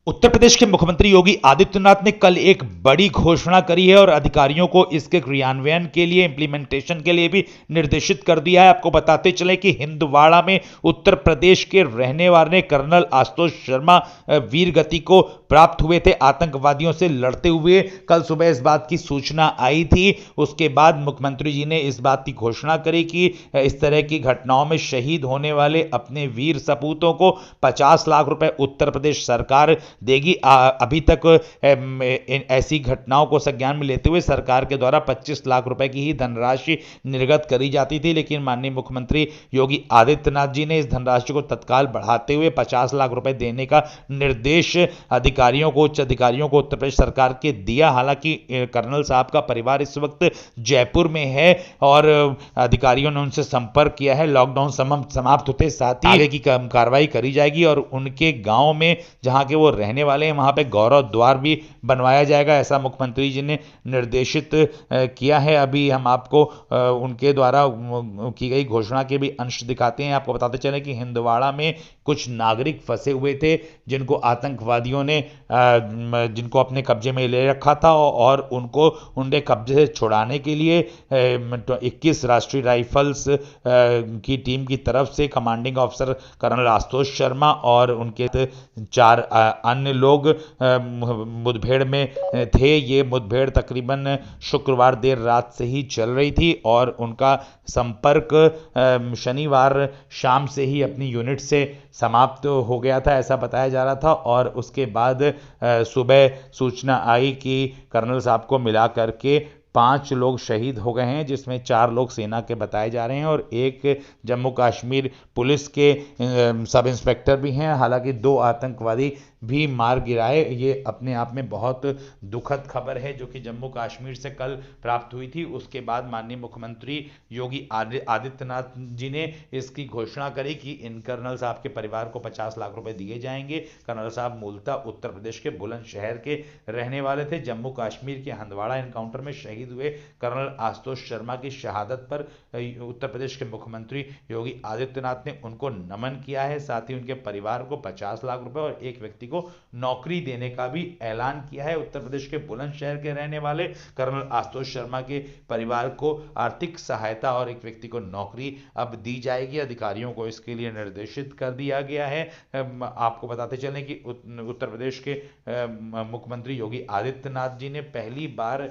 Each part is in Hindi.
उत्तर प्रदेश के मुख्यमंत्री योगी आदित्यनाथ ने कल एक बड़ी घोषणा करी है और अधिकारियों को इसके क्रियान्वयन के लिए इम्प्लीमेंटेशन के लिए भी निर्देशित कर दिया है। आपको बताते चले कि हिंदवाड़ा में उत्तर प्रदेश के रहने वाले कर्नल आशुतोष शर्मा वीर गति को प्राप्त हुए थे आतंकवादियों से लड़ते हुए। कल सुबह इस बात की सूचना आई थी। उसके बाद मुख्यमंत्री जी ने इस बात की घोषणा करी कि इस तरह की घटनाओं में शहीद होने वाले अपने वीर सपूतों को 50 लाख रुपए उत्तर प्रदेश सरकार देगी। अभी तक ऐसी घटनाओं को संज्ञान में लेते हुए सरकार के द्वारा 25 लाख रुपए की ही धनराशि निर्गत करी जाती थी, लेकिन माननीय मुख्यमंत्री योगी आदित्यनाथ जी ने इस धनराशि को तत्काल बढ़ाते हुए 50 लाख रुपए देने का निर्देश अधिकारियों को, उच्च अधिकारियों को उत्तर प्रदेश सरकार के दिया। हालांकि कर्नल साहब का परिवार इस वक्त जयपुर में है और अधिकारियों ने उनसे संपर्क किया है। लॉकडाउन समाप्त होते साथ ही आगे की कार्रवाई करी जाएगी और उनके गांव में जहां के वो रहने वाले हैं वहां पे गौरव द्वार भी बनवाया जाएगा, ऐसा मुख्यमंत्री जी ने निर्देशित किया है। अभी हम आपको उनके द्वारा की गई घोषणा के भी अंश दिखाते हैं। आपको बताते चले कि हिंदवाड़ा में कुछ नागरिक फंसे हुए थे जिनको आतंकवादियों ने जिनको अपने कब्जे में ले रखा था और उनको उनके कब्जे से छुड़ाने के लिए 21 राष्ट्रीय राइफल्स की टीम की तरफ से commanding officer colonel Ashutosh Sharma और उनके 4 अन्य लोग मुठभेड़ में थे। ये मुठभेड़ तकरीबन शुक्रवार देर रात से ही चल रही थी और उनका संपर्क शनिवार शाम से ही अपनी यूनिट से समाप्त हो गया था, ऐसा बताया जा रहा था। और उसके बाद सुबह सूचना आई कि कर्नल साहब को मिला करके 5 लोग शहीद हो गए हैं, जिसमें 4 लोग सेना के बताए जा रहे हैं और एक जम्मू कश्मीर पुलिस के सब इंस्पेक्टर भी हैं। हालांकि 2 आतंकवादी भी मार गिराए। ये अपने आप में बहुत दुखद खबर है जो कि जम्मू कश्मीर से कल प्राप्त हुई थी। उसके बाद माननीय मुख्यमंत्री योगी आदित्यनाथ जी ने इसकी घोषणा करी कि इन कर्नल साहब के परिवार को 50 लाख रुपए दिए जाएंगे। कर्नल साहब मूलतः उत्तर प्रदेश के बुलंदशहर के रहने वाले थे। जम्मू कश्मीर के हंदवाड़ा एनकाउंटर में शहीद हुए कर्नल आशुतोष शर्मा की शहादत पर उत्तर प्रदेश के मुख्यमंत्री योगी आदित्यनाथ ने उनको नमन किया है। साथ ही उनके परिवार को 50 लाख रुपए और एक व्यक्ति को नौकरी देने का भी ऐलान किया है। उत्तर प्रदेश के बुलंदशहर के रहने वाले कर्नल आशुतोष शर्मा के परिवार को आर्थिक सहायता और एक व्यक्ति को नौकरी अब दी जाएगी। अधिकारियों को इसके लिए निर्देशित कर दिया गया है। आपको बताते चलें कि उत्तर प्रदेश के मुख्यमंत्री योगी आदित्यनाथ जी ने पहली बार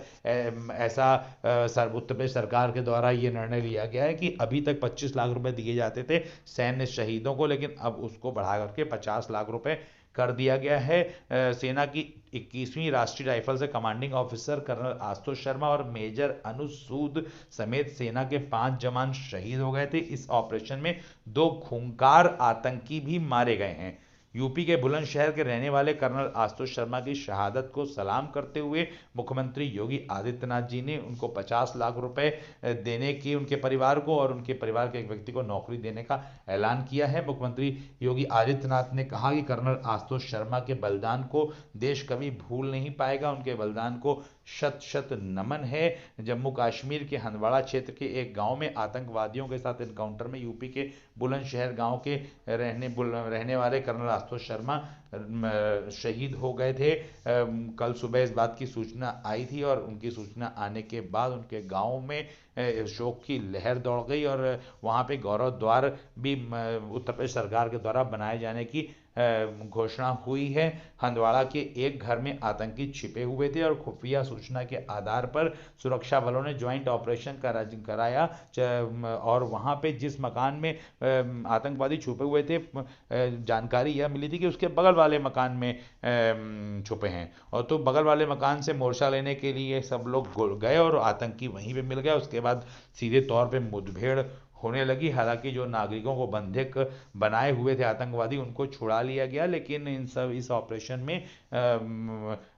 ऐसा उत्तर प्रदेश सरकार के द्वारा यह निर्णय लिया गया है कि अभी तक 25 लाख रुपए दिए जाते थे सैन्य शहीदों को, लेकिन अब उसको बढ़ा करके 50 लाख रुपए कर दिया गया है। सेना की 21वीं राष्ट्रीय राइफल से commanding officer colonel Ashutosh Sharma और मेजर अनुज सूद समेत सेना के 5 जवान शहीद हो गए थे। इस ऑपरेशन में 2 खूंखार आतंकी भी मारे गए हैं। यूपी के बुलंदशहर के रहने वाले कर्नल आशुतोष शर्मा की शहादत को सलाम करते हुए मुख्यमंत्री योगी आदित्यनाथ जी ने उनको 50 लाख रुपए देने की, उनके परिवार को और उनके परिवार के एक व्यक्ति को नौकरी देने का ऐलान किया है। मुख्यमंत्री योगी आदित्यनाथ ने कहा कि कर्नल आशुतोष शर्मा के बलिदान को देश कभी भूल नहीं पाएगा। उनके बलिदान को शत शत नमन है। जम्मू कश्मीर के हंदवाड़ा क्षेत्र के एक गांव में आतंकवादियों के साथ एनकाउंटर में यूपी के बुलंदशहर गांव के रहने वाले कर्नल आशुतोष शर्मा शहीद हो गए थे। कल सुबह इस बात की सूचना आई थी और उनकी सूचना आने के बाद उनके गांव में शोक की लहर दौड़ गई और वहां पे गौरव द्वार भी उत्तर प्रदेश सरकार के द्वारा बनाए जाने की घोषणा हुई है। हंदवाड़ा के एक घर में आतंकी छिपे हुए थे और खुफिया सूचना के आधार पर सुरक्षा बलों ने ज्वाइंट ऑपरेशन कराया और वहां पे जिस मकान में आतंकवादी छुपे हुए थे, जानकारी यह मिली थी कि उसके बगल वाले मकान में छुपे हैं। और तो बगल वाले मकान से मोर्चा लेने के लिए सब लोग गए और आतंकी वहीं पे मिल गया। उसके बाद सीधे तौर पे मुठभेड़ होने लगी। हालांकि जो नागरिकों को बंधक बनाए हुए थे आतंकवादी, उनको छुड़ा लिया गया, लेकिन इस ऑपरेशन में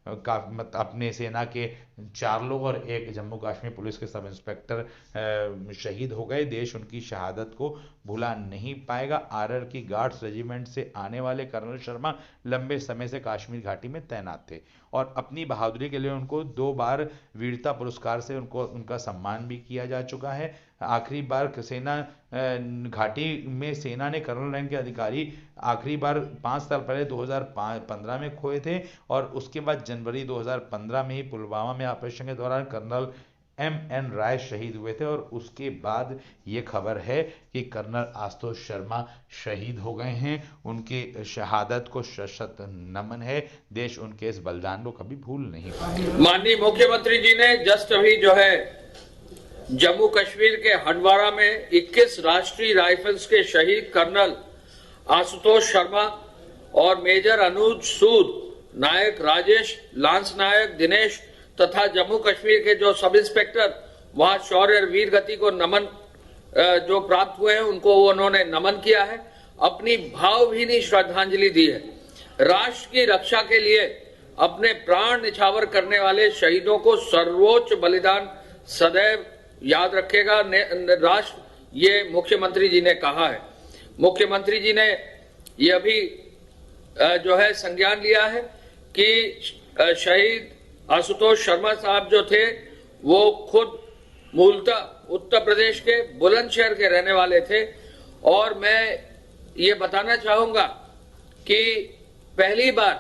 अपने सेना के 4 लोग और एक जम्मू कश्मीर पुलिस के सब इंस्पेक्टर शहीद हो गए। देश उनकी शहादत को भुला नहीं पाएगा। आरआर की गार्ड्स रेजिमेंट से आने वाले कर्नल शर्मा लंबे समय से कश्मीर घाटी में तैनात थे और अपनी बहादुरी के लिए उनको 2 बार वीरता पुरस्कार से उनका सम्मान भी किया जा चुका है। आखिरी बार सेना घाटी में सेना ने कर्नल रैंक के अधिकारी आखिरी बार 5 साल पहले 2015 में खोए थे, और उसके बाद जनवरी 2015 में ही पुलवामा में ऑपरेशन के दौरान कर्नल MN राय शहीद हुए थे। और उसके बाद ये खबर है कि कर्नल आशुतोष शर्मा शहीद हो गए हैं। उनकी शहादत को शत नमन है। देश उनके इस बलिदान को कभी भूल नहीं पाएगा। माननीय मुख्यमंत्री जी ने जस्ट अभी जो है जम्मू कश्मीर के हंडवाड़ा में 21 राष्ट्रीय राइफल्स के शहीद कर्नल आशुतोष शर्मा और मेजर अनुज सूद, नायक राजेश, लांस नायक दिनेश तथा जम्मू कश्मीर के जो सब इंस्पेक्टर वहां शौर्य और वीर गति को नमन जो प्राप्त हुए हैं उनको उन्होंने नमन किया है, अपनी भावभीनी श्रद्धांजलि दी है। राष्ट्र की रक्षा के लिए अपने प्राण निछावर करने वाले शहीदों को सर्वोच्च बलिदान सदैव याद रखेगा राष्ट्र, ये मुख्यमंत्री जी ने कहा है। मुख्यमंत्री जी ने ये अभी जो है संज्ञान लिया है कि शहीद आशुतोष शर्मा साहब जो थे वो खुद मूलतः उत्तर प्रदेश के बुलंदशहर के रहने वाले थे। और मैं ये बताना चाहूंगा कि पहली बार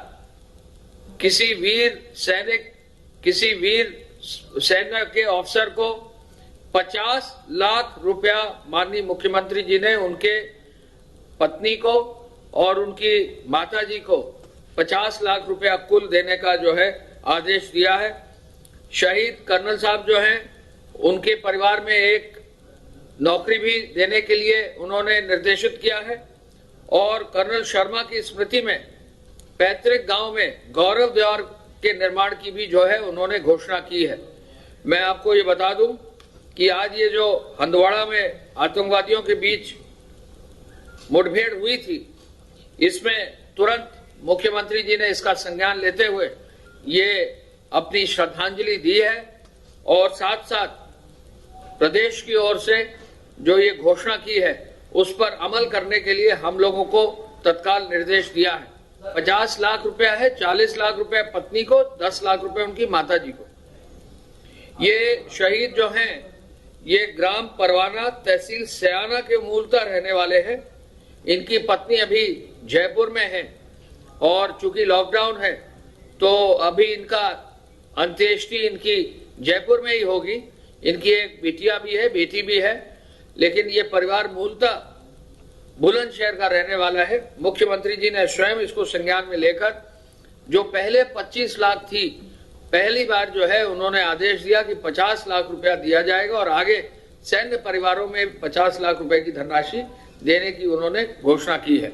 किसी वीर सैनिक, किसी वीर सेना के अफसर को 50 लाख रुपया माननीय मुख्यमंत्री जी ने उनके पत्नी को और उनकी माताजी को 50 लाख रुपया कुल देने का जो है आदेश दिया है। शहीद कर्नल साहब जो हैं उनके परिवार में एक नौकरी भी देने के लिए उन्होंने निर्देशित किया है। और कर्नल शर्मा की स्मृति में पैतृक गांव में गौरव द्वार के निर्माण की भी जो है उन्होंने घोषणा की है। मैं आपको ये बता दूं कि आज ये जो हंदवाड़ा में आतंकवादियों के बीच मुठभेड़ हुई थी, इसमें तुरंत मुख्यमंत्री जी ने इसका संज्ञान लेते हुए ये अपनी श्रद्धांजलि दी है। और साथ साथ प्रदेश की ओर से जो ये घोषणा की है उस पर अमल करने के लिए हम लोगों को तत्काल निर्देश दिया है। 50 लाख रुपया है, 40 लाख रुपया पत्नी को, 10 लाख रुपया उनकी माताजी को। ये शहीद जो हैं ये ग्राम परवाना, तहसील सयाना के मूलतः रहने वाले हैं। इनकी पत्नी अभी जयपुर में है और चूंकि लॉकडाउन है तो अभी इनका अंत्येष्टि इनकी जयपुर में ही होगी। इनकी एक बिटिया भी है, बेटी भी है, लेकिन ये परिवार मूलतः बुलंदशहर का रहने वाला है। मुख्यमंत्री जी ने स्वयं इसको संज्ञान में लेकर जो पहले 25 लाख थी, पहली बार जो है उन्होंने आदेश दिया कि 50 लाख रुपया दिया जाएगा और आगे सैन्य परिवारों में 50 लाख रुपए की धनराशि देने की उन्होंने घोषणा की है।